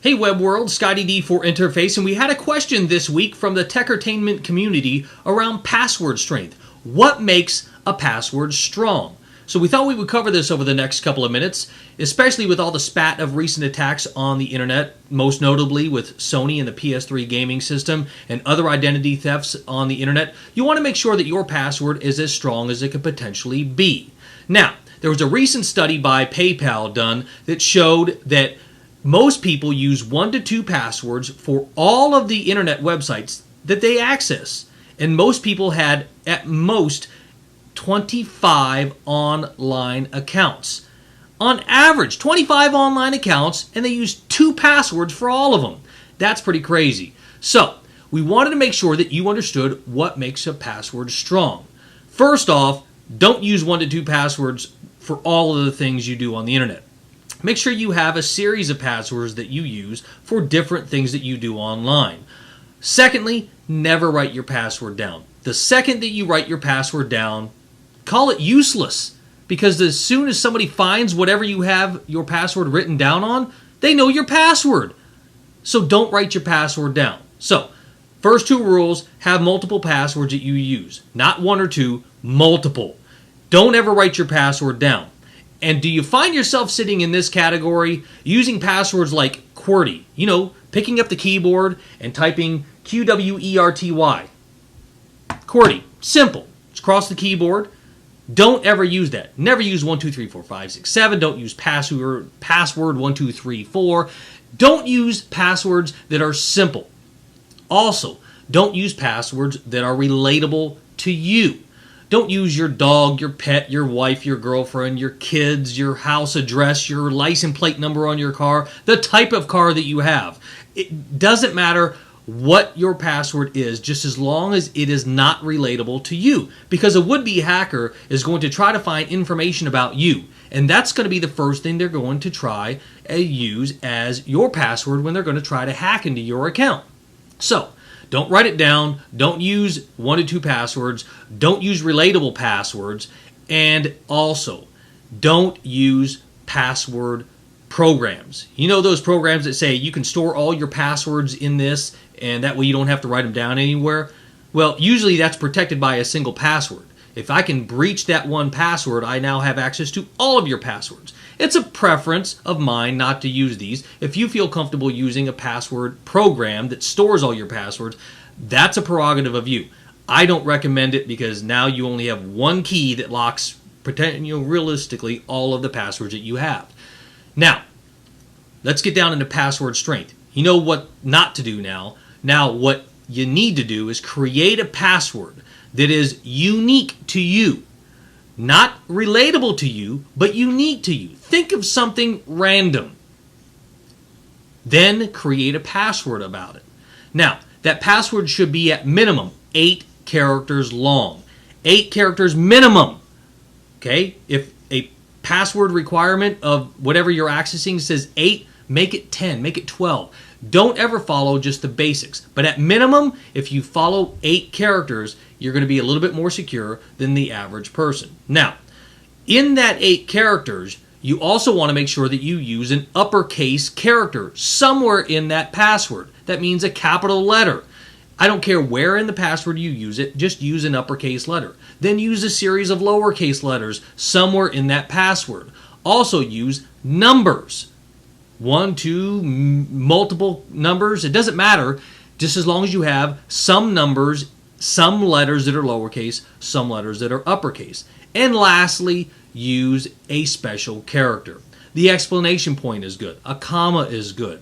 Hey Web World, Scotty D for Interface, and we had a question this week from the Techertainment community around password strength. What makes a password strong? So we thought we would cover this over the next couple of minutes, especially with all the spat of recent attacks on the internet, most notably with Sony and the PS3 gaming system and other identity thefts on the internet. You want to make sure that your password is as strong as it could potentially be. Now, there was a recent study by PayPal done that showed that most people use 1 to 2 passwords for all of the internet websites that they access. And most people had at most 25 online accounts. On average, 25 online accounts, and they use 2 passwords for all of them. That's pretty crazy. So, we wanted to make sure that you understood what makes a password strong. First off, don't use 1 to 2 passwords for all of the things you do on the internet. Make sure you have a series of passwords that you use for different things that you do online. Secondly, never write your password down. The second that you write your password down, call it useless. Because as soon as somebody finds whatever you have your password written down on, they know your password. So don't write your password down. So, first 2 rules, have multiple passwords that you use. Not 1 or 2, multiple. Don't ever write your password down. And do you find yourself sitting in this category using passwords like QWERTY? You know, picking up the keyboard and typing QWERTY. QWERTY. Simple. It's across the keyboard. Don't ever use that. Never use 1, 2, 3, 4, 5, 6, 7. Don't use password 1, 2, 3, 4. Don't use passwords that are simple. Also, don't use passwords that are relatable to you. Don't use your dog, your pet, your wife, your girlfriend, your kids, your house address, your license plate number on your car, the type of car that you have. It doesn't matter what your password is, just as long as it is not relatable to you. Because a would-be hacker is going to try to find information about you. And that's going to be the first thing they're going to try and use as your password when they're going to try to hack into your account. So, don't write it down. Don't use 1 to 2 passwords. Don't use relatable passwords. And also, don't use password programs. You know those programs that say you can store all your passwords in this and that way you don't have to write them down anywhere? Well, usually that's protected by a single password. If I can breach that one password, I now have access to all of your passwords. It's a preference of mine not to use these. If you feel comfortable using a password program that stores all your passwords, that's a prerogative of you. I don't recommend it because now you only have one key that locks, realistically, all of the passwords that you have. Now, let's get down into password strength. You know what not to do now. Now, what you need to do is create a password that is unique to you. Not relatable to you, but unique to you. Think of something random. Then create a password about it. Now, that password should be at minimum 8 characters long. 8 characters minimum. Okay? If a password requirement of whatever you're accessing says 8, make it 10, make it 12. Don't ever follow just the basics. But at minimum, if you follow 8 characters, you're going to be a little bit more secure than the average person. Now, in that 8 characters, you also want to make sure that you use an uppercase character somewhere in that password. That means a capital letter. I don't care where in the password you use it, just use an uppercase letter. Then use a series of lowercase letters somewhere in that password. Also use numbers. 1, 2, multiple numbers, it doesn't matter, just as long as you have some numbers, some letters that are lowercase, some letters that are uppercase. And lastly, use a special character. The exclamation point is good. A comma is good.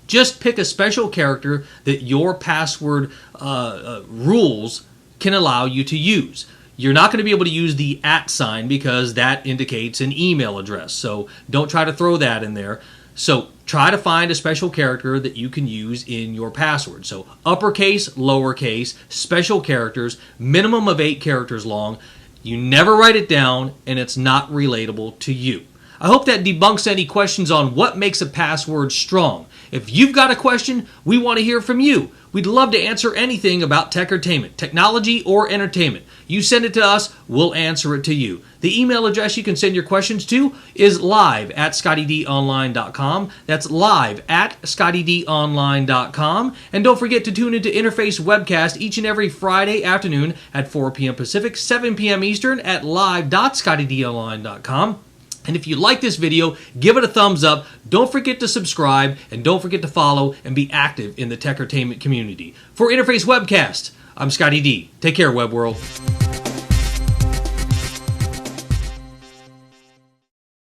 Just pick a special character that your password rules can allow you to use. You're not going to be able to use the @ sign because that indicates an email address. So don't try to throw that in there. So try to find a special character that you can use in your password. So uppercase, lowercase, special characters, minimum of 8 characters long. You never write it down and it's not relatable to you. I hope that debunks any questions on what makes a password strong. If you've got a question, we want to hear from you. We'd love to answer anything about techertainment, technology, or entertainment. You send it to us, we'll answer it to you. The email address you can send your questions to is live@scottydonline.com. That's live@scottydonline.com. And don't forget to tune into Interface Webcast each and every Friday afternoon at 4 p.m. Pacific, 7 p.m. Eastern at live.scottydonline.com. And if you like this video, give it a thumbs up. Don't forget to subscribe, and don't forget to follow and be active in the techertainment community. For Interface Webcast, I'm Scotty D. Take care, Web World.